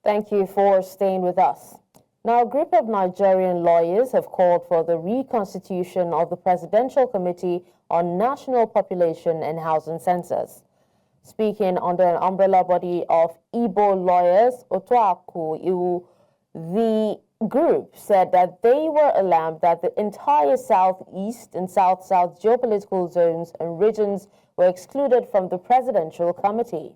Thank you for staying with us. Now, a group of Nigerian lawyers have called for the reconstitution of the Presidential Committee on National Population and Housing Census. Speaking under an umbrella body of Igbo lawyers, Otuaku, the group said that they were alarmed that the entire southeast and south-south geopolitical zones and regions were excluded from the Presidential Committee.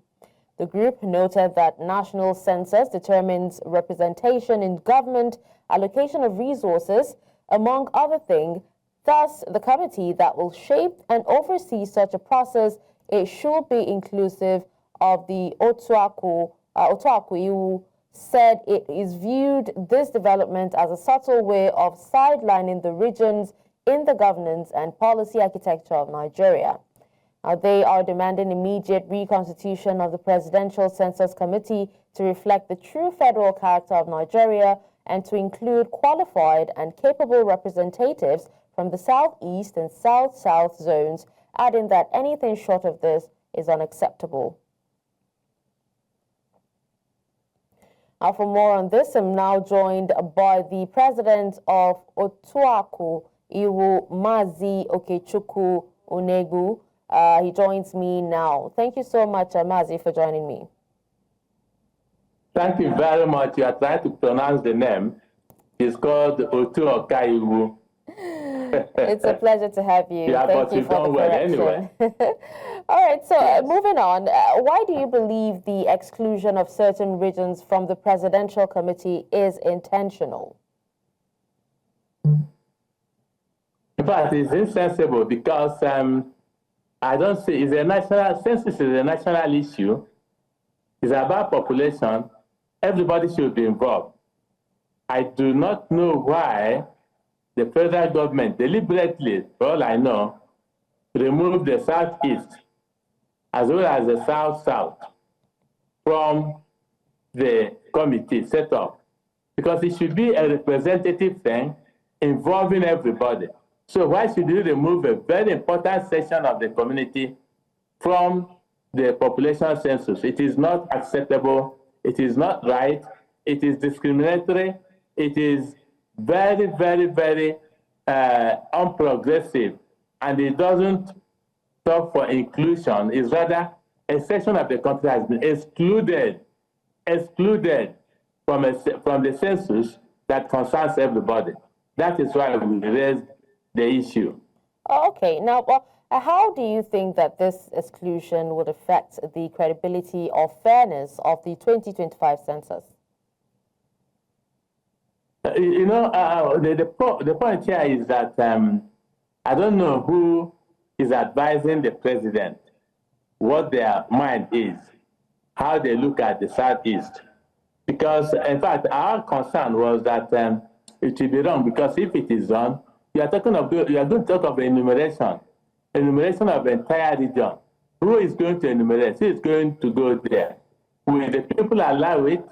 The group noted that national census determines representation in government, allocation of resources, among other things. Thus, the committee that will shape and oversee such a process, it should be inclusive of the Otuaku, who said it is viewed this development as a subtle way of sidelining the regions in the governance and policy architecture of Nigeria. They are demanding immediate reconstitution of the Presidential Census Committee to reflect the true federal character of Nigeria and to include qualified and capable representatives from the southeast and south-south zones, adding that anything short of this is unacceptable. Now, for more on this, I'm now joined by the president of Otuaku, Iwu Mazi Okechukwu Onegu. He joins me now. Thank you so much, Mazi, for joining me. Thank you very much. You are trying to pronounce the name. It's called Otuaku. It's a pleasure to have you. Yeah, Thank but you you've for done the well correction. anyway. All right, so Yes. Moving on, why do you believe the exclusion of certain regions from the Presidential Committee is intentional? In fact, it's insensible because I don't see, it's a national, census is a national issue. It's about population. Everybody should be involved. I do not know why the federal government deliberately, for all I know, removed the southeast as well as the south-south from the committee set up, because it should be a representative thing involving everybody. So why should you remove a very important section of the community from the population census? It is not acceptable. It is not right. It is discriminatory. It is very, very, very unprogressive. And it doesn't talk for inclusion. It's rather a section of the country has been excluded from the census that concerns everybody. That is why we raised the issue. Okay, now, how do you think that this exclusion would affect the credibility or fairness of the 2025 census? The point here is that I don't know who is advising the president what their mind is, how they look at the Southeast. Because, in fact, our concern was that it will be wrong, because if it is done, you are going to talk of enumeration of the entire region. Who is going to enumerate? Who is going to go there? Will the people allow it?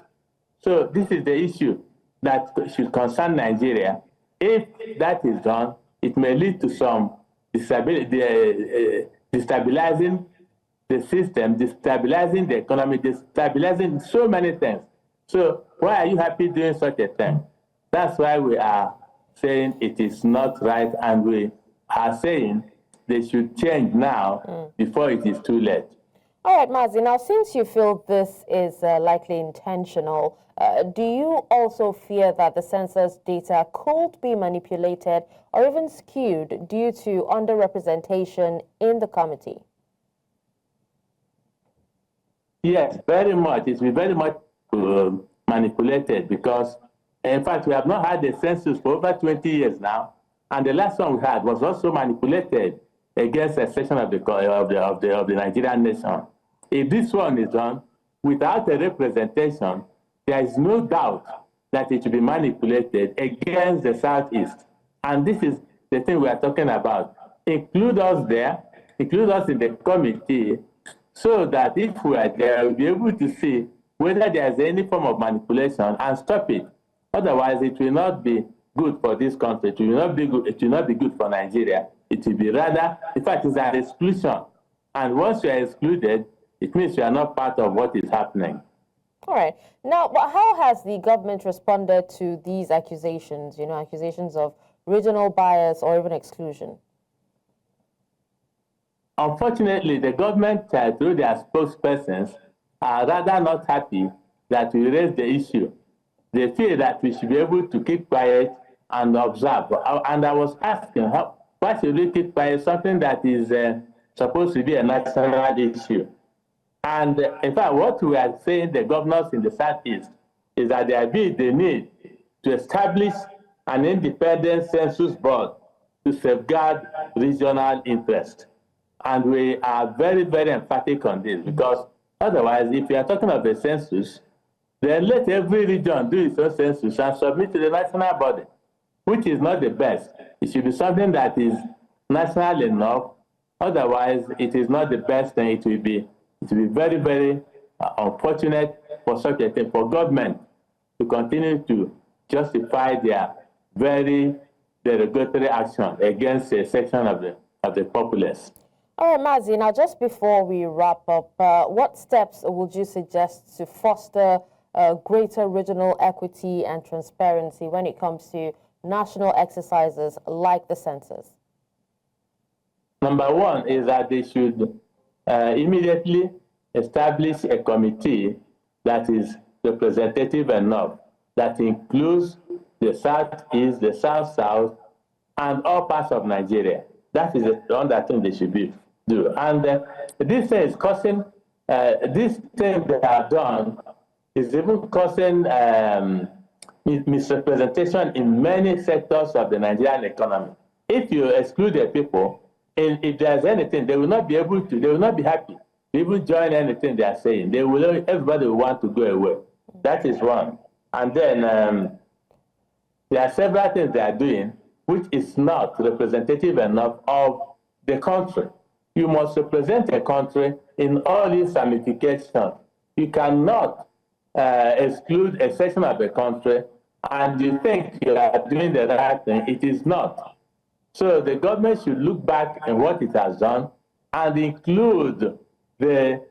So this is the issue that should concern Nigeria. If that is done, it may lead to some destabilizing the system, destabilizing the economy, destabilizing so many things. So why are you happy doing such a thing? That's why we are saying it is not right, and we are saying they should change now before it is too late. All right, Mazi, now since you feel this is likely intentional, do you also fear that the census data could be manipulated or even skewed due to underrepresentation in the committee? Yes, very much. It's been very much manipulated, because, in fact, we have not had a census for over 20 years now, and the last one we had was also manipulated against a section of the Nigerian nation. If this one is done without a representation, there is no doubt that it will be manipulated against the Southeast. And this is the thing we are talking about. Include us there, include us in the committee, so that if we are there, we'll be able to see whether there is any form of manipulation and stop it. Otherwise, it will not be good for this country. It will not be good. It will not be good for Nigeria. It will be rather, in fact, it's an exclusion. And once you are excluded, it means you are not part of what is happening. All right. Now, but how has the government responded to these accusations, accusations of regional bias or even exclusion? Unfortunately, the government, through their spokespersons, are rather not happy that we raise the issue. They feel that we should be able to keep quiet and observe. And I was asking, why should we keep quiet, something that is supposed to be a national issue? And in fact, what we are saying, the governors in the Southeast, is that they need to establish an independent census board to safeguard regional interest. And we are very, very emphatic on this, because otherwise, if you are talking of a census, then let every region do its own census and submit to the national body, which is not the best. It should be something that is national enough. Otherwise, it is not the best thing. It will be very, very unfortunate for such a thing, for government to continue to justify their very derogatory action against a section of the populace. All right, Mazi, now just before we wrap up, what steps would you suggest to foster greater regional equity and transparency when it comes to national exercises like the census? Number one is that they should immediately establish a committee that is representative enough, that includes the Southeast, the South-South, and all parts of Nigeria. That is the other thing they should do. And this thing is causing, this thing they have done is even causing misrepresentation in many sectors of the Nigerian economy. If you exclude the people, and if there's anything, they will not be happy to even join anything they are saying. Everybody will want to go away. That is one. And then there are several things they are doing which is not representative enough of the country. You must represent a country in all its ramifications. You cannot exclude a section of the country and you think you are doing the right thing. It is not. So the government should look back at what it has done and include the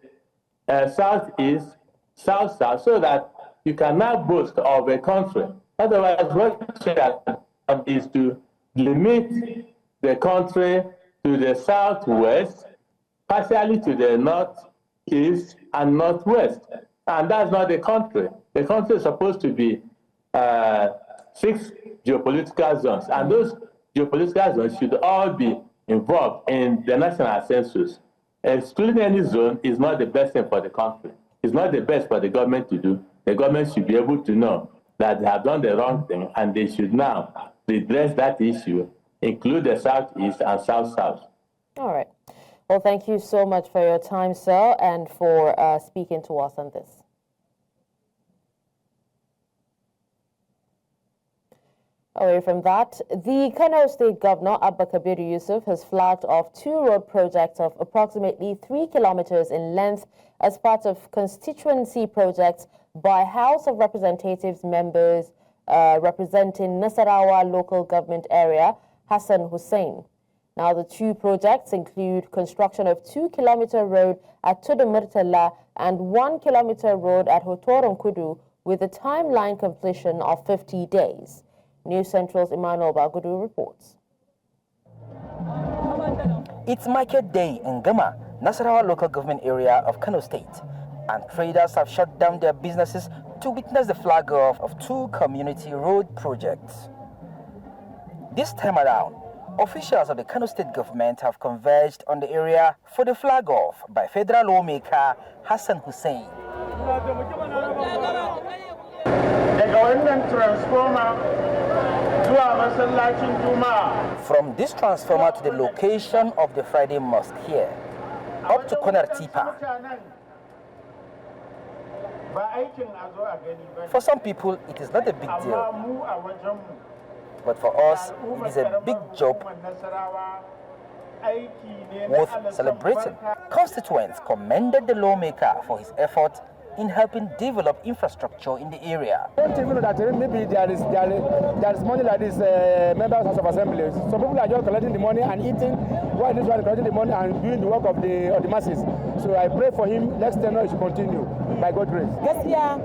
Southeast, South-South, so that you can now boast of a country. Otherwise, what you have done is to limit the country to the Southwest, partially to the Northeast and Northwest. And that's not the country. The country is supposed to be 6 geopolitical zones, and those geopolitical zones should all be involved in the national census. Excluding any zone is not the best thing for the country. It's not the best for the government to do. The government should be able to know that they have done the wrong thing, and they should now redress that issue, include the Southeast and South-South. All right. Well, thank you so much for your time, sir, and for speaking to us on this. Away from that, the Kano State Governor, Abba Kabir Yusuf, has flagged off 2 road projects of approximately 3 kilometers in length as part of constituency projects by House of Representatives members representing Nasarawa local government area, Hassan Hussein. Now, the 2 projects include construction of 2-kilometer road at Tudumurtala and 1-kilometer road at Hotoronkudu with a timeline completion of 50 days. News Central's Emmanuel Bagudu reports. It's Market Day in Gama, Nasarawa local government area of Kano State, and traders have shut down their businesses to witness the flag off of 2 community road projects. This time around, officials of the Kano State government have converged on the area for the flag off by federal lawmaker Hassan Hussein. From this transformer to the location of the Friday Mosque here, up to Konar Tipa. For some people, it is not a big deal. But for us, it is a big job worth celebrating. Constituents commended the lawmaker for his effort in helping develop infrastructure in the area. I don't even know that maybe there is money like this members of assembly. Some people are just collecting the money and eating, while this one is collecting the money and doing the work of the masses. So I pray for him. Next tenure he should continue by God's grace. Gaskiya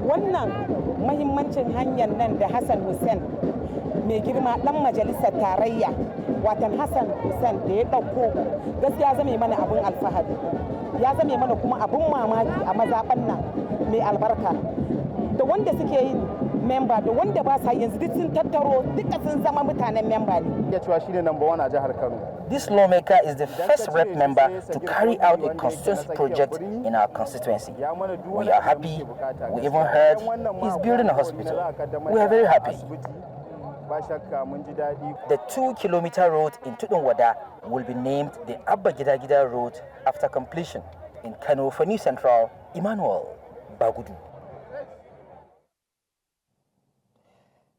wannan mahimmancin hanyar nan da Hassan Hussein mai girma dan majalisar tarayya watan Hassan Hussein da ya dauko gaskiya zame mana abun alfahari. Ya zame mana kuma abun mamaki a mazaban nan mai albarka. Da wanda suke yin member da wanda ba sa yanzu duk sun tattaro duka sun zama mutanen member ne. Ya cewa shine number 1 a jihar Kano. This lawmaker is the first rep member to carry out a constituency project in our constituency. We are happy. We even heard he's building a hospital. We are very happy. The 2-kilometer road in Tudunwada will be named the Abba Gida Gida Road after completion. In Kano for New Central, Emmanuel Bagudu.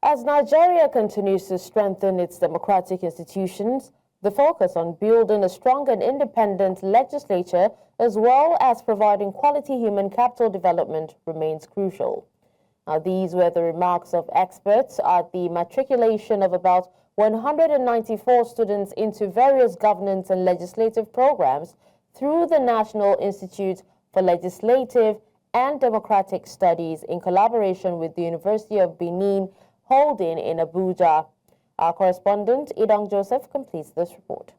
As Nigeria continues to strengthen its democratic institutions, the focus on building a strong and independent legislature as well as providing quality human capital development remains crucial. Now, these were the remarks of experts at the matriculation of about 194 students into various governance and legislative programs through the National Institute for Legislative and Democratic Studies in collaboration with the University of Benin, holding in Abuja. Our correspondent, Idong Joseph, completes this report.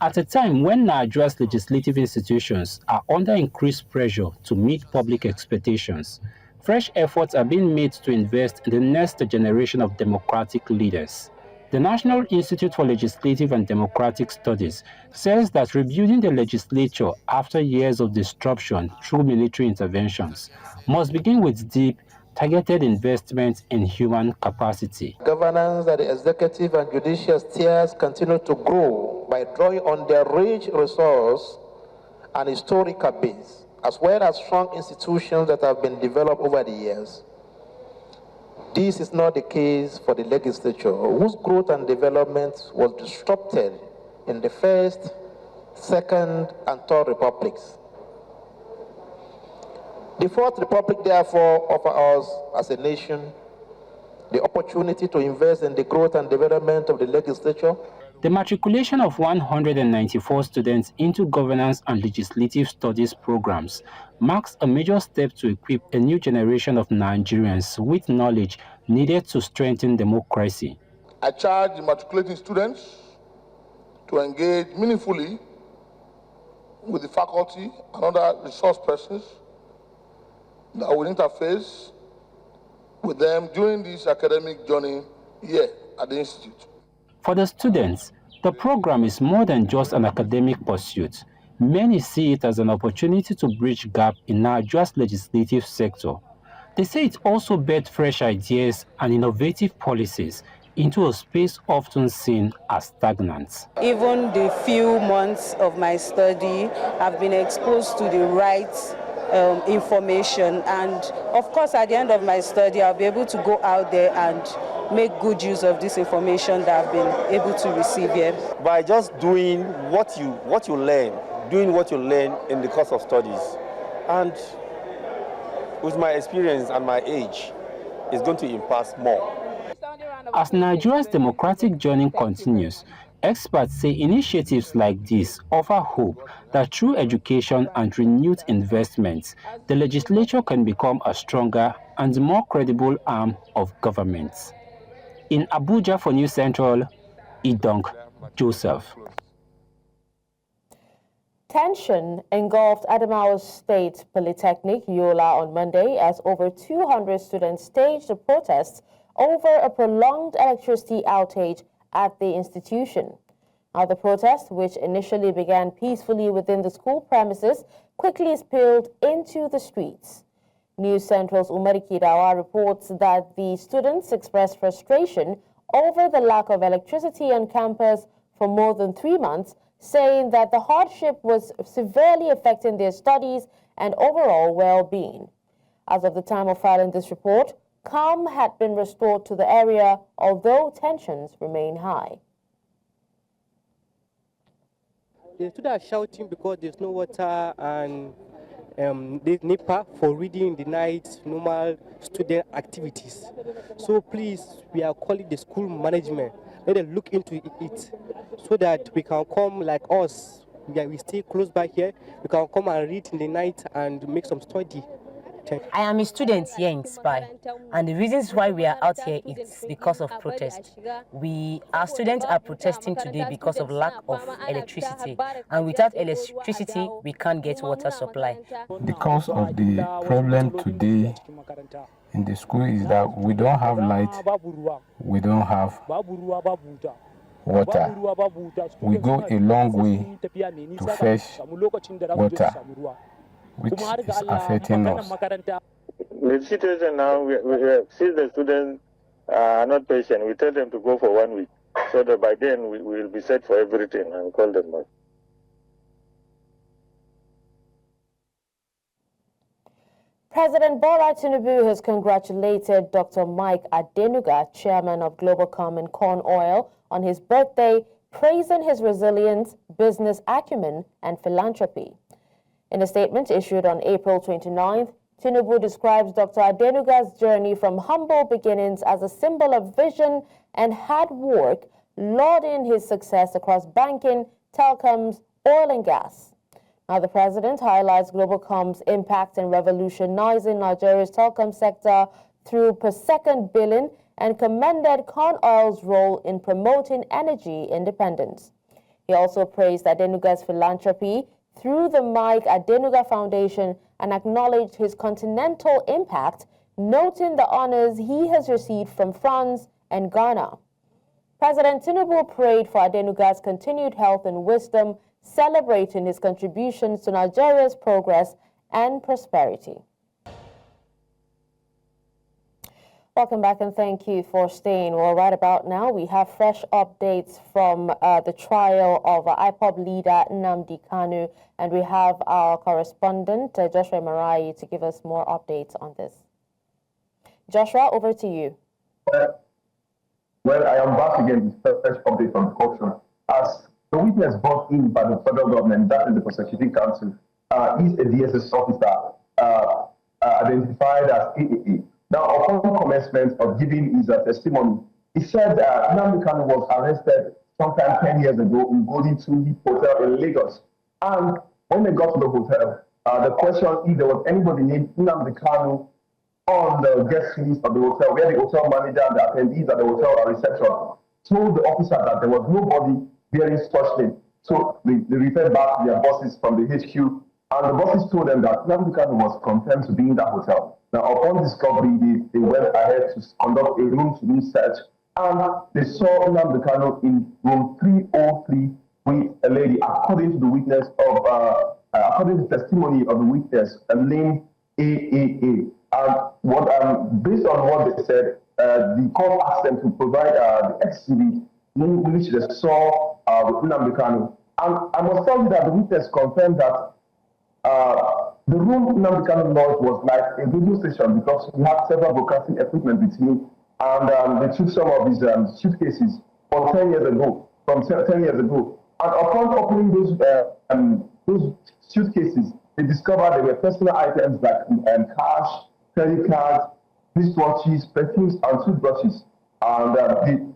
At a time when Nigeria's legislative institutions are under increased pressure to meet public expectations, fresh efforts are being made to invest in the next generation of democratic leaders. The National Institute for Legislative and Democratic Studies says that rebuilding the legislature after years of disruption through military interventions must begin with deep, targeted investments in human capacity. Governance at the executive and judicial tiers continue to grow by drawing on their rich resource and historical base, as well as strong institutions that have been developed over the years. This is not the case for the legislature, whose growth and development was disrupted in the First, Second, and Third Republics. The Fourth Republic, therefore, offers us as a nation the opportunity to invest in the growth and development of the legislature. The matriculation of 194 students into governance and legislative studies programs marks a major step to equip a new generation of Nigerians with knowledge needed to strengthen democracy. I charge the matriculating students to engage meaningfully with the faculty and other resource persons that will interface with them during this academic journey here at the Institute. For the students, the program is more than just an academic pursuit. Many see it as an opportunity to bridge gap in Nigeria's legislative sector. They say it also birthed fresh ideas and innovative policies into a space often seen as stagnant. Even the few months of my study, I've been exposed to the right information, and of course at the end of my study I'll be able to go out there and make good use of this information that I've been able to receive here. By just doing what you learn in the course of studies, and with my experience and my age, it's going to impact more. As Nigeria's democratic journey continues, experts say initiatives like this offer hope that through education and renewed investments, the legislature can become a stronger and more credible arm of government. In Abuja for New Central, Idong Joseph. Tension engulfed Adamawa State Polytechnic, Yola, on Monday as over 200 students staged a protest over a prolonged electricity outage at the institution. Now, the protest, which initially began peacefully within the school premises, quickly spilled into the streets. News Central's Umari Kidawa reports that the students expressed frustration over the lack of electricity on campus for more than 3 months, saying that the hardship was severely affecting their studies and overall well-being. As of the time of filing this report, calm had been restored to the area, although tensions remain high. They stood out shouting because there's no water and the NEPA for reading in the night, normal student activities. So please, we are calling the school management. Let them look into it so that we can come like us. We stay close by here. We can come and read in the night and make some study. I am a student here in SPY, and the reasons why we are out here is because of protest. Our students are protesting today because of lack of electricity, and without electricity, we can't get water supply. The cause of the problem today in the school is that we don't have light, we don't have water. We go a long way to fetch water, which is affecting us. The situation now, since the students are not patient, we tell them to go for 1 week, so that by then we will be set for everything and call them back. President Bola Tinubu has congratulated Dr. Mike Adenuga, chairman of Global and Corn Oil, on his birthday, praising his resilience, business acumen, and philanthropy. In a statement issued on April 29th, Tinubu describes Dr. Adenuga's journey from humble beginnings as a symbol of vision and hard work, lauding his success across banking, telecoms, oil and gas. Now, the president highlights Globalcom's impact in revolutionizing Nigeria's telecom sector through per-second billing and commended Corn Oil's role in promoting energy independence. He also praised Adenuga's philanthropy through the Mike Adenuga Foundation and acknowledged his continental impact, noting the honors he has received from France and Ghana. President Tinubu prayed for Adenuga's continued health and wisdom, celebrating his contributions to Nigeria's progress and prosperity. Welcome back and thank you for staying. Well, right about now, we have fresh updates from the trial of IPOB leader Nnamdi Kanu, and we have our correspondent, Joshua Marai, to give us more updates on this. Joshua, over to you. Well, I am back again with fresh update from the courtroom. As the witness brought in by the federal government, that is the prosecuting counsel, is a DSS officer identified as AAA. Now, upon commencement of giving his testimony, he said that Nnamdi Kanu was arrested sometime 10 years ago in Golden Tulip Hotel in Lagos. And when they got to the hotel, the question if there was anybody named Nnamdi Kanu on the guest list of the hotel, where the hotel manager and the attendees at the hotel reception told the officer that there was nobody bearing such name. So they referred back to their bosses from the HQ, and the bosses told them that Nnamdi Kanu was confirmed to be in that hotel. Now, upon discovery, they went ahead to conduct a room-to-room search, and they saw Nnamdi Kanu in room 303 with a lady, according to the witness of, according to the testimony of the witness, named AAA. And based on what they said, the court asked them to provide the exhibit in which they saw with Nnamdi Kanu. And I must tell you that the witness confirmed that the room Nnamdi Kanu lodged was like a radio station because he had several broadcasting equipment with him, and they took some of his suitcases from 10 years ago. And upon opening those suitcases, they discovered there were personal items like cash, credit cards, wristwatches, perfumes, and toothbrushes. And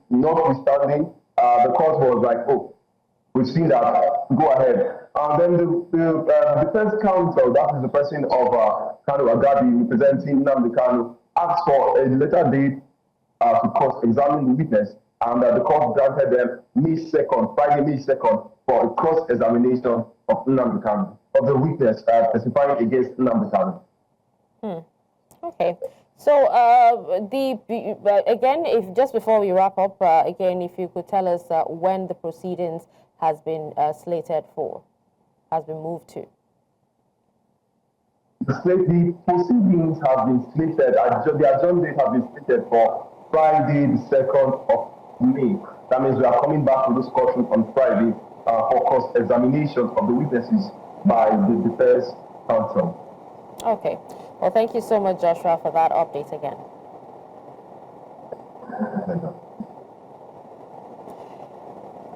notwithstanding, the court was like, oh, we've seen that, go ahead. And then the defense counsel, that is the person of Kanu Agabi representing Nnamdi Kanu, asked for a later date to cross-examine the witness, and the court granted them Friday, May 2nd, for a cross-examination of Nnamdi Kanu, of the witness testifying against Nnamdi Kanu. Okay. So, again, if just before we wrap up, again, if you could tell us when the proceedings has been slated for, has been moved to. The proceedings have been slated, the adjourned date has been slated for Friday, the 2nd of May. That means we are coming back to this courtroom on Friday for cross-examination of the witnesses by the defense counsel. Okay. Well, thank you so much, Joshua, for that update again.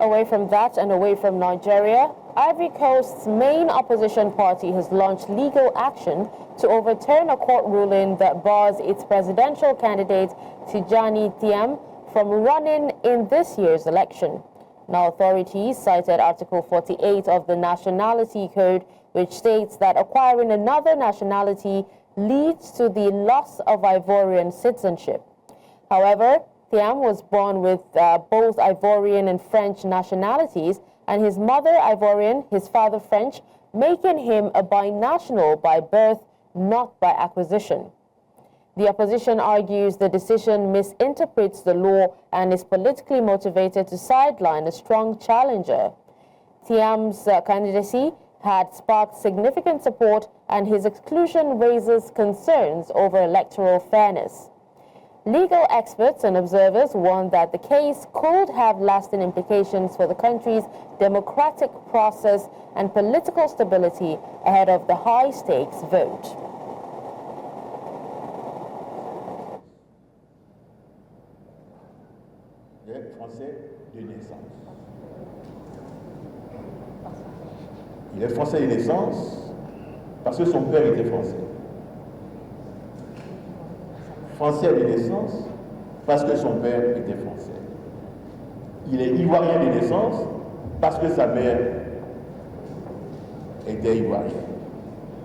away from that and away from Nigeria, Ivory Coast's main opposition party has launched legal action to overturn a court ruling that bars its presidential candidate Tijani Thiam from running in this year's election. Now, authorities cited Article 48 of the Nationality Code, which states that acquiring another nationality leads to the loss of Ivorian citizenship. However, Thiam was born with both Ivorian and French nationalities, and his mother Ivorian, his father French, making him a binational by birth, not by acquisition. The opposition argues the decision misinterprets the law and is politically motivated to sideline a strong challenger. Thiam's candidacy had sparked significant support, and his exclusion raises concerns over electoral fairness. Legal experts and observers warn that the case could have lasting implications for the country's democratic process and political stability ahead of the high-stakes vote. Les Français de naissance. Il est français de naissance parce que son père était français. Français de naissance parce que son père était français. Il est ivoirien de naissance parce que sa mère était ivoirienne.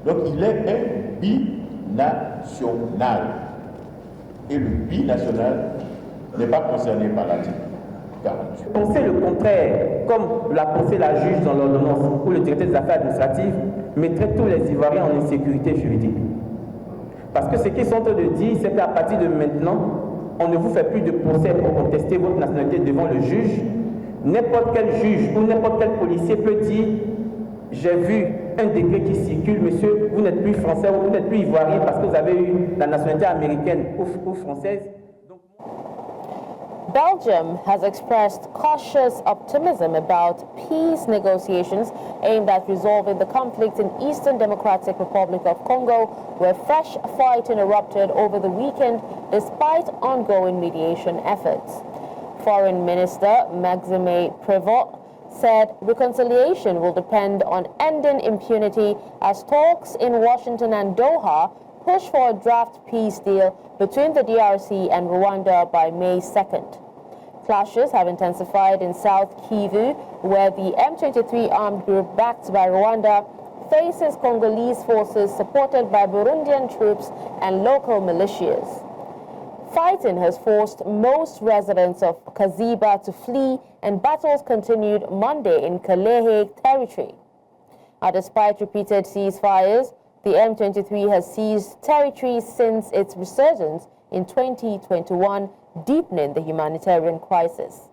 Donc il est un binational. Et le binational n'est pas concerné par l'article 48. Penser le contraire, comme l'a pensé la juge dans l'ordonnance où le directeur des affaires administratives mettrait tous les Ivoiriens en insécurité juridique. Parce que ce qu'ils sont en train de dire, c'est qu'à partir de maintenant, on ne vous fait plus de procès pour contester votre nationalité devant le juge. N'importe quel juge ou n'importe quel policier peut dire « J'ai vu un décret qui circule, monsieur, vous n'êtes plus français ou vous n'êtes plus ivoirien parce que vous avez eu la nationalité américaine ou française. » Belgium has expressed cautious optimism about peace negotiations aimed at resolving the conflict in Eastern Democratic Republic of Congo, where fresh fighting erupted over the weekend despite ongoing mediation efforts. Foreign Minister Maxime Prevost said reconciliation will depend on ending impunity as talks in Washington and Doha push for a draft peace deal between the DRC and Rwanda by May 2nd. Clashes have intensified in South Kivu, where the M23 armed group backed by Rwanda faces Congolese forces supported by Burundian troops and local militias. Fighting has forced most residents of Kaziba to flee, and battles continued Monday in Kalehe territory. Despite repeated ceasefires, the M23 has seized territory since its resurgence in 2021, deepening the humanitarian crisis.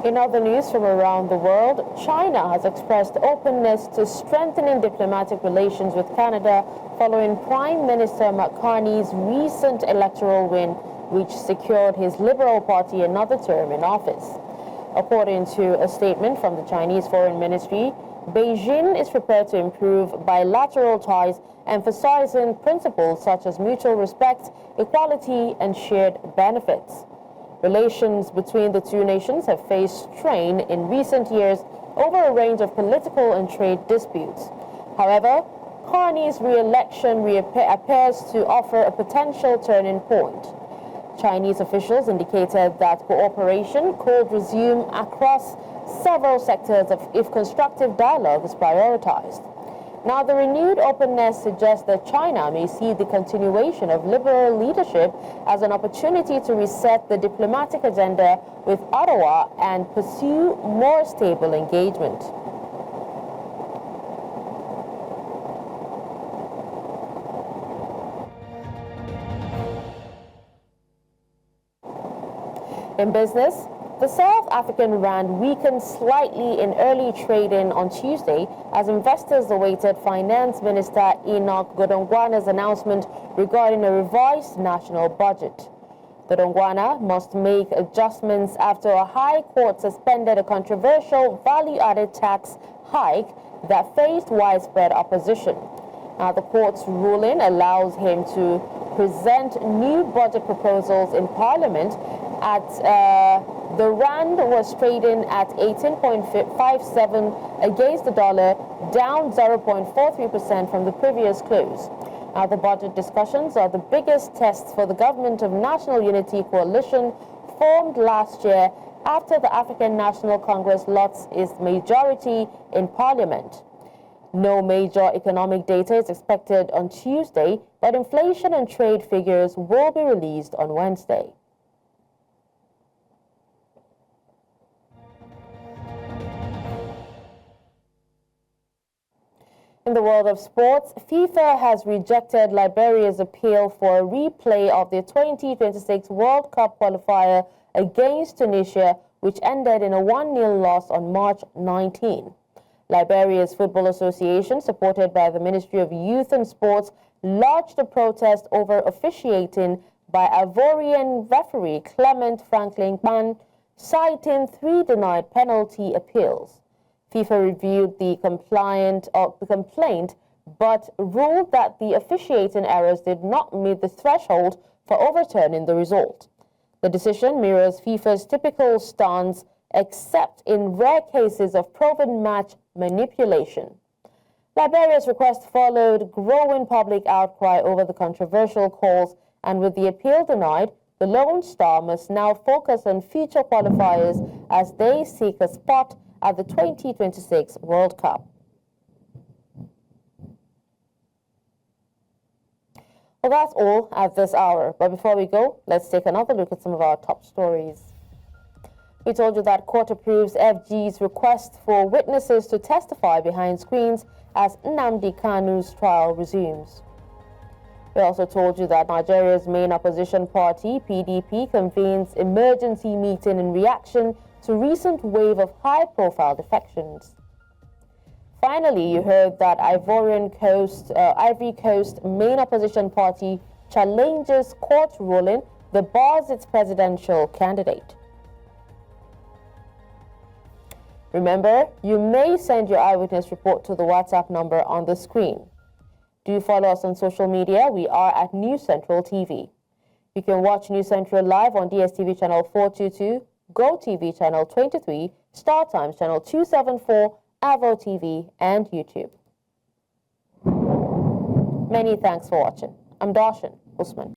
In other news from around the world, China has expressed openness to strengthening diplomatic relations with Canada following Prime Minister Carney's recent electoral win, which secured his Liberal Party another term in office. According to a statement from the Chinese Foreign Ministry, Beijing is prepared to improve bilateral ties, emphasizing principles such as mutual respect, equality, and shared benefits. Relations between the two nations have faced strain in recent years over a range of political and trade disputes. However, Carney's re-election appears to offer a potential turning point. Chinese officials indicated that cooperation could resume across several sectors if constructive dialogue is prioritized. Now, the renewed openness suggests that China may see the continuation of liberal leadership as an opportunity to reset the diplomatic agenda with Ottawa and pursue more stable engagement. In business, the South African rand weakened slightly in early trading on Tuesday as investors awaited Finance Minister Enoch Godongwana's announcement regarding a revised national budget. Godongwana must make adjustments after a high court suspended a controversial value-added tax hike that faced widespread opposition. Now, the court's ruling allows him to present new budget proposals in Parliament at The rand was trading at 18.57 against the dollar, down 0.43% from the previous close. Now, the budget discussions are the biggest tests for the government of National Unity Coalition formed last year after the African National Congress lost its majority in parliament. No major economic data is expected on Tuesday, but inflation and trade figures will be released on Wednesday. In the world of sports, FIFA has rejected Liberia's appeal for a replay of the 2026 World Cup qualifier against Tunisia, which ended in a 1-0 loss on March 19. Liberia's Football Association, supported by the Ministry of Youth and Sports, lodged a protest over officiating by Ivorian referee Clement Franklin Ban, citing 3 denied penalty appeals. FIFA reviewed the complaint, but ruled that the officiating errors did not meet the threshold for overturning the result. The decision mirrors FIFA's typical stance, except in rare cases of proven match manipulation. Liberia's request followed growing public outcry over the controversial calls, and with the appeal denied, the Lone Star must now focus on future qualifiers as they seek a spot at the 2026 World Cup. Well, that's all at this hour. But before we go, let's take another look at some of our top stories. We told you that court approves FG's request for witnesses to testify behind screens as Nnamdi Kanu's trial resumes. We also told you that Nigeria's main opposition party, PDP, convenes emergency meeting in reaction to recent wave of high-profile defections. Finally, you heard that Ivory Coast main opposition party challenges court ruling that bars its presidential candidate. Remember, you may send your eyewitness report to the WhatsApp number on the screen. Do follow us on social media. We are at News Central TV. You can watch News Central live on DSTV channel 422, GoTV channel 23, Star Times channel 274, Avo TV, and YouTube. Many thanks for watching. I'm Darshan Usman.